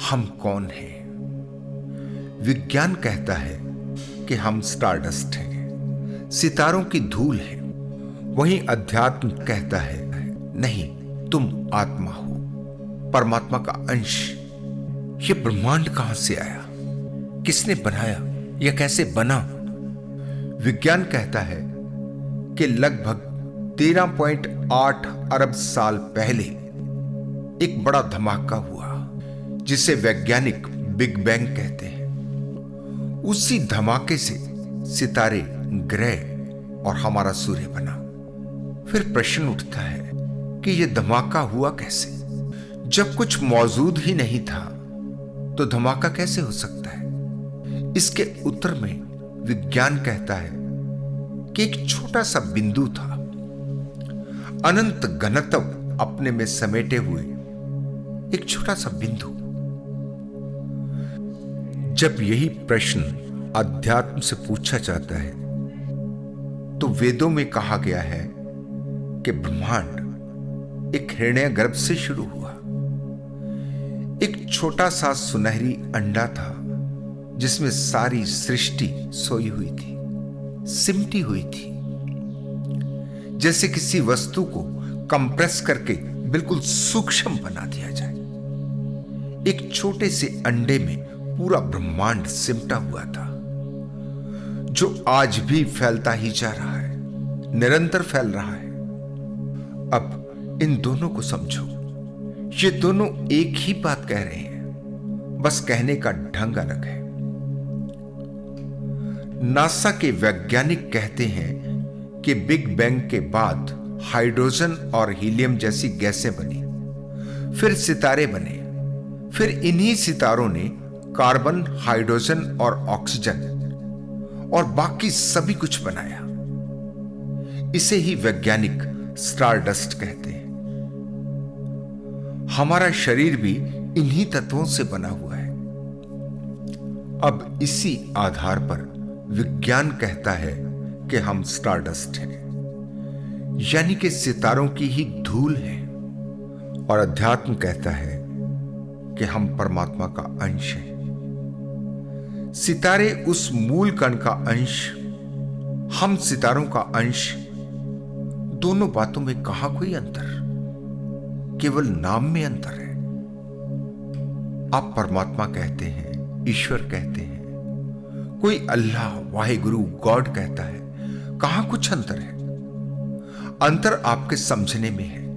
हम कौन हैं? विज्ञान कहता है कि हम स्टारडस्ट हैं, सितारों की धूल हैं। वहीं अध्यात्म कहता है नहीं, तुम आत्मा हो, परमात्मा का अंश। ये ब्रह्मांड कहां से आया, किसने बनाया या कैसे बना? विज्ञान कहता है कि लगभग 13.8 अरब साल पहले एक बड़ा धमाका हुआ जिसे वैज्ञानिक बिग बैंग कहते हैं। उसी धमाके से सितारे, ग्रह और हमारा सूर्य बना। फिर प्रश्न उठता है कि यह धमाका हुआ कैसे? जब कुछ मौजूद ही नहीं था तो धमाका कैसे हो सकता है? इसके उत्तर में विज्ञान कहता है कि एक छोटा सा बिंदु था, अनंत घनत्व अपने में समेटे हुए एक छोटा सा बिंदु। जब यही प्रश्न अध्यात्म से पूछा जाता है तो वेदों में कहा गया है कि ब्रह्मांड एक हिरण्यगर्भ से शुरू हुआ। एक छोटा सा सुनहरी अंडा था जिसमें सारी सृष्टि सोई हुई थी, सिमटी हुई थी। जैसे किसी वस्तु को कंप्रेस करके बिल्कुल सूक्ष्म बना दिया जाए। एक छोटे से अंडे में पूरा ब्रह्मांड सिमटा हुआ था, जो आज भी फैलता ही जा रहा है, निरंतर फैल रहा है। अब इन दोनों को समझो, ये दोनों एक ही बात कह रहे हैं, बस कहने का ढंग अलग है। नासा के वैज्ञानिक कहते हैं कि बिग बैंग के बाद हाइड्रोजन और हीलियम जैसी गैसें बनी, फिर सितारे बने, फिर इन्हीं सितारों ने कार्बन, हाइड्रोजन और ऑक्सीजन और बाकी सभी कुछ बनाया। इसे ही वैज्ञानिक स्टारडस्ट कहते हैं। हमारा शरीर भी इन्हीं तत्वों से बना हुआ है। अब इसी आधार पर विज्ञान कहता है कि हम स्टारडस्ट हैं, यानी कि सितारों की ही धूल है। और अध्यात्म कहता है कि हम परमात्मा का अंश हैं। सितारे उस मूल कण का अंश, हम सितारों का अंश। दोनों बातों में कहां कोई अंतर, केवल नाम में अंतर है। आप परमात्मा कहते हैं, ईश्वर कहते हैं, कोई अल्लाह, वाहिगुरु, गॉड कहता है। कहां कुछ अंतर है? अंतर आपके समझने में है।